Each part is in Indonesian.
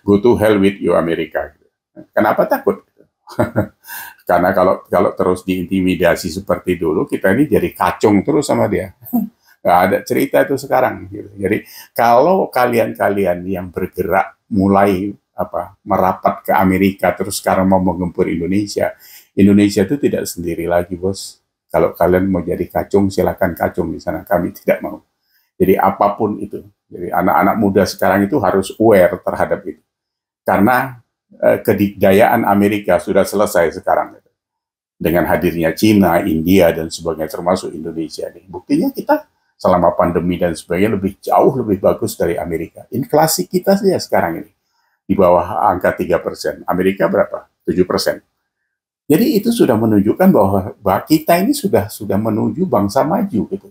Go to hell with you Amerika. Kenapa takut? Karena kalau terus diintimidasi seperti dulu, kita ini jadi kacung terus sama dia. Nggak ada cerita itu sekarang. Gitu. Jadi kalau kalian-kalian yang bergerak mulai merapat ke Amerika terus sekarang mau menggempur Indonesia, Indonesia itu tidak sendiri lagi, bos. Kalau kalian mau jadi kacung, silakan kacung di sana. Kami tidak mau. Jadi apapun itu. Jadi anak-anak muda sekarang itu harus aware terhadap itu. Karena kedikdayaan Amerika sudah selesai sekarang dengan hadirnya Cina, India dan sebagainya termasuk Indonesia. Buktinya kita selama pandemi dan sebagainya jauh lebih bagus dari Amerika. Inflasi kita saja sekarang ini di bawah angka 3%. Amerika berapa? 7%. Jadi itu sudah menunjukkan bahwa kita ini sudah menuju bangsa maju gitu.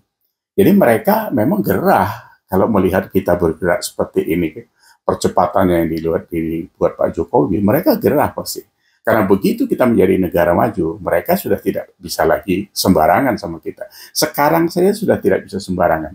Jadi mereka memang gerah kalau melihat kita bergerak seperti ini. Percepatannya yang dibuat Pak Jokowi, mereka gerah pasti. Karena begitu kita menjadi negara maju, mereka sudah tidak bisa lagi sembarangan sama kita. Sekarang saya sudah tidak bisa sembarangan.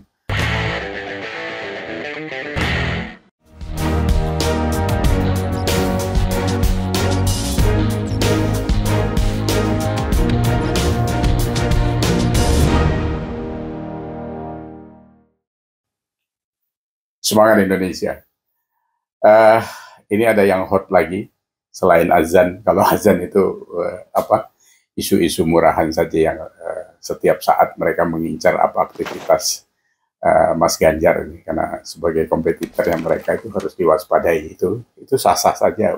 Semangat Indonesia. Ini ada yang hot lagi selain azan. Kalau azan itu isu-isu murahan saja yang setiap saat mereka mengincar aktivitas Mas Ganjar ini, karena sebagai kompetitor yang mereka itu harus diwaspadai. Itu sah-sah saja.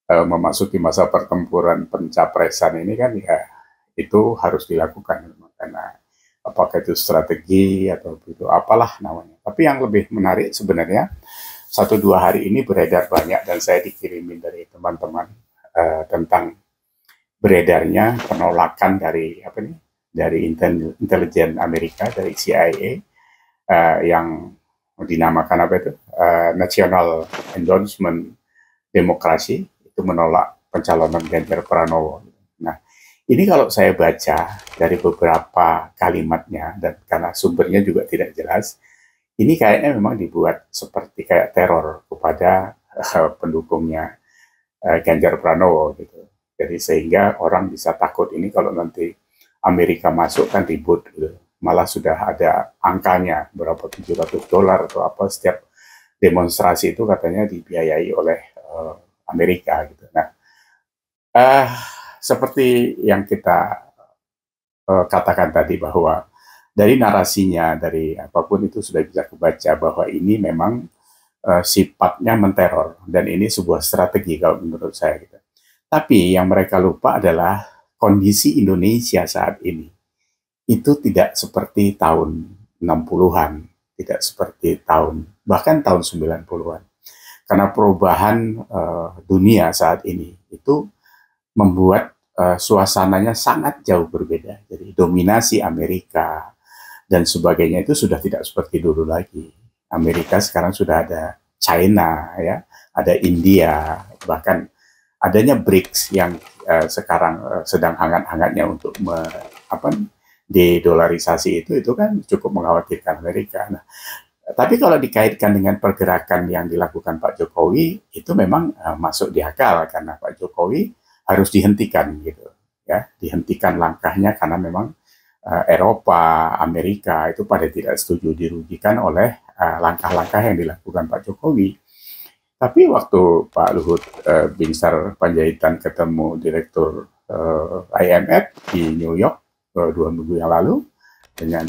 Memasuki masa pertempuran pencapresan ini kan ya itu harus dilakukan, karena apakah itu strategi atau itu apalah namanya. Tapi yang lebih menarik sebenarnya 1-2 hari ini beredar banyak dan saya dikirimin dari teman-teman tentang beredarnya penolakan dari intelijen Amerika, dari CIA yang dinamakan National Endorsement Democracy, itu menolak pencalonan Ganjar Pranowo. Nah, ini kalau saya baca dari beberapa kalimatnya dan karena sumbernya juga tidak jelas, ini kayaknya memang dibuat seperti kayak teror kepada pendukungnya Ganjar Pranowo gitu. Jadi sehingga orang bisa takut ini kalau nanti Amerika masuk kan ribut gitu. Malah sudah ada angkanya berapa $700 atau apa setiap demonstrasi itu katanya dibiayai oleh Amerika gitu. Nah, seperti yang kita katakan tadi bahwa dari narasinya, dari apapun itu sudah bisa kebaca bahwa ini memang sifatnya menteror dan ini sebuah strategi kalau menurut saya gitu. Tapi yang mereka lupa adalah kondisi Indonesia saat ini itu tidak seperti tahun 60-an, tidak seperti bahkan tahun 90-an. Karena perubahan dunia saat ini itu membuat suasananya sangat jauh berbeda. Jadi dominasi Amerika dan sebagainya itu sudah tidak seperti dulu lagi. Amerika sekarang sudah ada China, ya, ada India, bahkan adanya BRICS yang sekarang sedang hangat-hangatnya untuk dedolarisasi itu kan cukup mengkhawatirkan Amerika. Nah, tapi kalau dikaitkan dengan pergerakan yang dilakukan Pak Jokowi, itu memang masuk di akal karena Pak Jokowi harus dihentikan gitu, ya, dihentikan langkahnya karena memang Eropa, Amerika itu pada tidak setuju dirugikan oleh langkah-langkah yang dilakukan Pak Jokowi. Tapi waktu Pak Luhut Binsar Panjaitan ketemu Direktur IMF di New York 2 minggu yang lalu dengan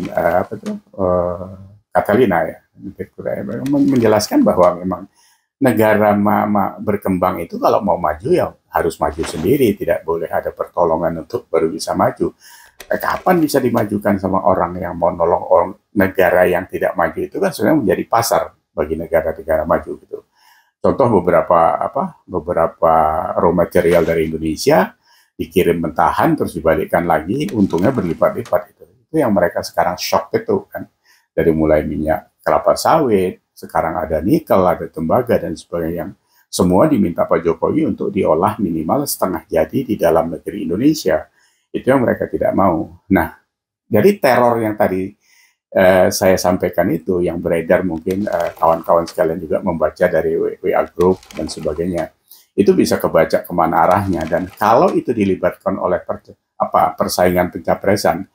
Catalina, ya, Direktur IMF, menjelaskan bahwa memang negara berkembang itu kalau mau maju ya harus maju sendiri, tidak boleh ada pertolongan untuk baru bisa maju. Kapan bisa dimajukan sama orang yang mau nolong negara yang tidak maju itu kan sebenarnya menjadi pasar bagi negara-negara maju gitu. Contoh beberapa raw material dari Indonesia dikirim mentahan terus dibalikkan lagi, untungnya berlipat-lipat itu. Itu yang mereka sekarang shock itu kan. Dari mulai minyak kelapa sawit, sekarang ada nikel, ada tembaga dan sebagainya yang semua diminta Pak Jokowi untuk diolah minimal setengah jadi di dalam negeri Indonesia. Itu yang mereka tidak mau. Nah, jadi teror yang tadi saya sampaikan itu yang beredar mungkin kawan-kawan sekalian juga membaca dari WA Group dan sebagainya. Itu bisa kebaca kemana arahnya, dan kalau itu dilibatkan oleh persaingan pencapresan,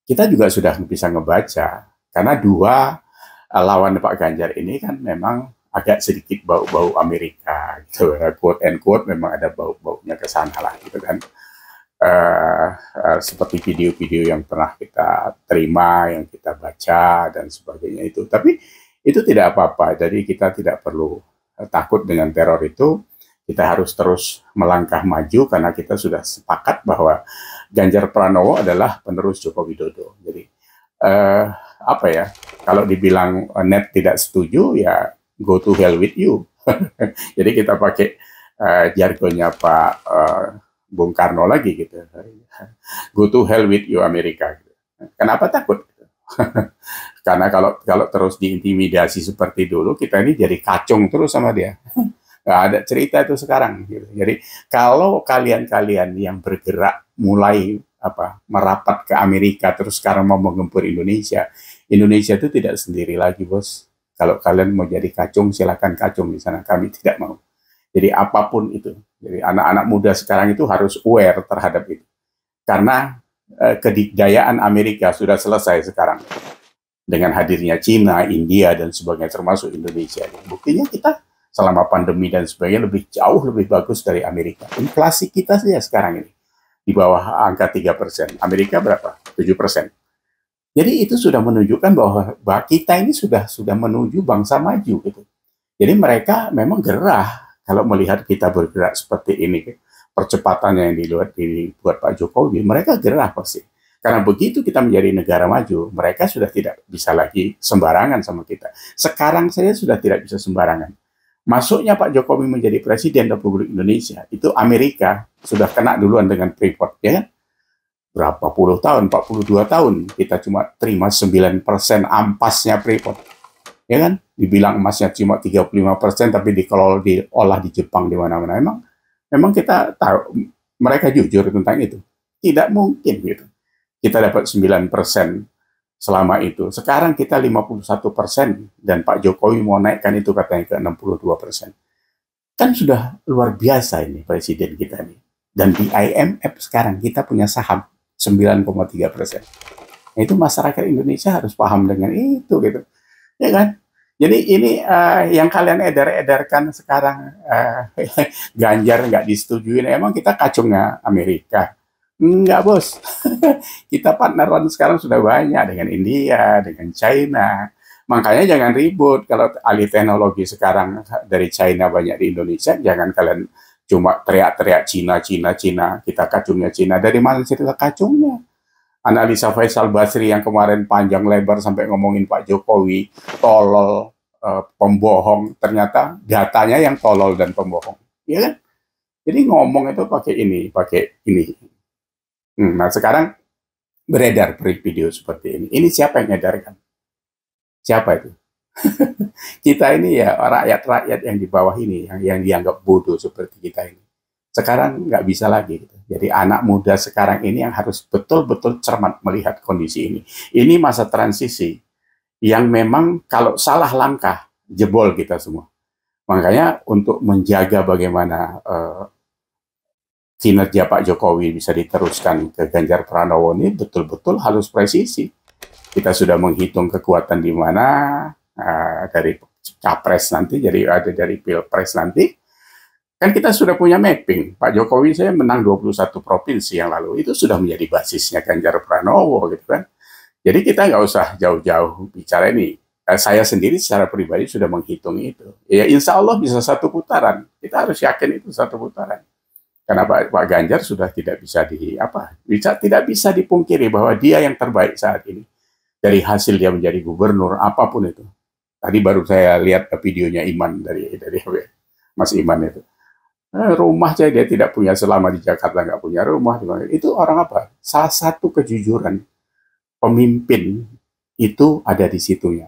kita juga sudah bisa ngebaca, karena dua lawan Pak Ganjar ini kan memang agak sedikit bau-bau Amerika gitu, quote and quote, memang ada bau-baunya ke sana lah gitu kan. Seperti video-video yang pernah kita terima, yang kita baca dan sebagainya itu. Tapi itu tidak apa-apa, jadi kita tidak perlu takut dengan teror itu. Kita harus terus melangkah maju karena kita sudah sepakat bahwa Ganjar Pranowo adalah penerus Joko Widodo. Jadi apa ya? Kalau dibilang net tidak setuju, ya go to hell with you. Jadi kita pakai jargonnya Pak Bung Karno lagi gitu. Go to hell with you Amerika. Kenapa takut? Karena kalau terus diintimidasi seperti dulu, kita ini jadi kacung terus sama dia. Nggak ada cerita itu sekarang. Gitu. Jadi kalau kalian-kalian yang bergerak mulai merapat ke Amerika terus sekarang mau menggempur Indonesia, Indonesia itu tidak sendiri lagi, bos. Kalau kalian mau jadi kacung, silakan kacung di sana. Kami tidak mau. Jadi apapun itu. Jadi anak-anak muda sekarang itu harus aware terhadap itu. Karena kedikdayaan Amerika sudah selesai sekarang. Dengan hadirnya Cina, India, dan sebagainya, termasuk Indonesia. Buktinya kita selama pandemi dan sebagainya jauh lebih bagus dari Amerika. Inflasi kita saja sekarang ini di bawah angka 3%. Amerika berapa? 7%. Jadi itu sudah menunjukkan bahwa kita ini sudah menuju bangsa maju gitu. Jadi mereka memang gerah kalau melihat kita bergerak seperti ini. Percepatannya yang dibuat Pak Jokowi, mereka gerah pasti. Karena begitu kita menjadi negara maju, mereka sudah tidak bisa lagi sembarangan sama kita. Sekarang saya sudah tidak bisa sembarangan. Masuknya Pak Jokowi menjadi Presiden Republik Indonesia, itu Amerika sudah kena duluan dengan Freeport, ya kan? Berapa puluh tahun, 42 tahun, kita cuma terima 9% ampasnya Freeport. Ya kan? Dibilang emasnya cuma 35%, tapi diolah di Jepang, di mana-mana. Memang kita tahu, mereka jujur tentang itu. Tidak mungkin gitu. Kita dapat 9% selama itu. Sekarang kita 51%, dan Pak Jokowi mau naikkan itu katanya ke 62%. Kan sudah luar biasa ini Presiden kita ini. Dan di IMF sekarang kita punya saham 9,3%. Itu masyarakat Indonesia harus paham dengan itu gitu. Ya kan? Jadi ini yang kalian edarkan sekarang, Ganjar nggak disetujui, emang kita kacungnya Amerika. Enggak, bos. Kita partneran sekarang sudah banyak dengan India, dengan China. Makanya jangan ribut. Kalau alih teknologi sekarang dari China banyak di Indonesia, jangan kalian cuma teriak-teriak Cina. Kita kacungnya Cina. Dari mana cerita kacungnya? Analisa Faisal Basri yang kemarin panjang lebar sampai ngomongin Pak Jokowi, tolol, pembohong. Ternyata datanya yang tolol dan pembohong. Ya kan? Jadi ngomong itu pakai ini. Nah, sekarang beredar video seperti ini. Ini siapa yang edarkan? Siapa itu? Kita ini ya rakyat-rakyat yang di bawah ini, yang dianggap bodoh seperti kita ini. Sekarang nggak bisa lagi. Gitu. Jadi anak muda sekarang ini yang harus betul-betul cermat melihat kondisi ini. Ini masa transisi yang memang kalau salah langkah, jebol kita semua. Makanya untuk menjaga bagaimana kinerja Pak Jokowi bisa diteruskan ke Ganjar Pranowo ini betul-betul harus presisi. Kita sudah menghitung kekuatan di mana dari capres nanti, jadi ada dari pilpres nanti. Kan kita sudah punya mapping. Pak Jokowi saya menang 21 provinsi yang lalu. Itu sudah menjadi basisnya Ganjar Pranowo gitu kan. Jadi kita nggak usah jauh-jauh bicara ini. Saya sendiri secara pribadi sudah menghitung itu. Ya insya Allah bisa satu putaran. Kita harus yakin itu satu putaran. Karena Pak Ganjar sudah tidak bisa tidak bisa dipungkiri bahwa dia yang terbaik saat ini. Dari hasil dia menjadi gubernur, apapun itu. Tadi baru saya lihat videonya Iman dari Mas Iman itu. Rumah saja dia tidak punya, selama di Jakarta nggak punya rumah. Itu orang apa? Salah satu kejujuran pemimpin itu ada di situnya.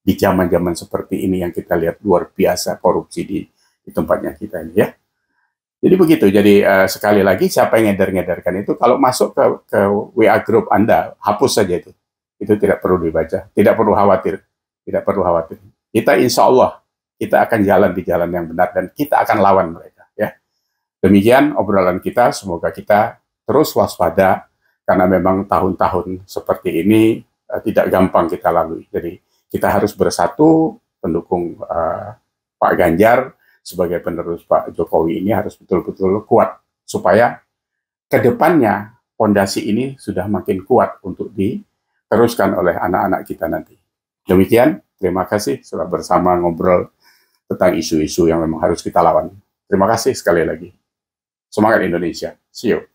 Di zaman-zaman seperti ini yang kita lihat luar biasa korupsi di tempatnya kita ini ya. Jadi begitu. Jadi sekali lagi siapa yang ngedar-ngedarkan itu, kalau masuk ke WA Group Anda, hapus saja itu. itu tidak perlu dibaca, tidak perlu khawatir, tidak perlu khawatir. Kita insya Allah kita akan jalan di jalan yang benar dan kita akan lawan mereka. Ya, demikian obrolan kita. Semoga kita terus waspada karena memang tahun-tahun seperti ini tidak gampang kita lalui. Jadi kita harus bersatu pendukung Pak Ganjar sebagai penerus Pak Jokowi ini harus betul-betul kuat supaya kedepannya fondasi ini sudah makin kuat untuk diteruskan oleh anak-anak kita nanti. Demikian, terima kasih sudah bersama ngobrol tentang isu-isu yang memang harus kita lawan. Terima kasih sekali lagi. Semangat Indonesia. See you.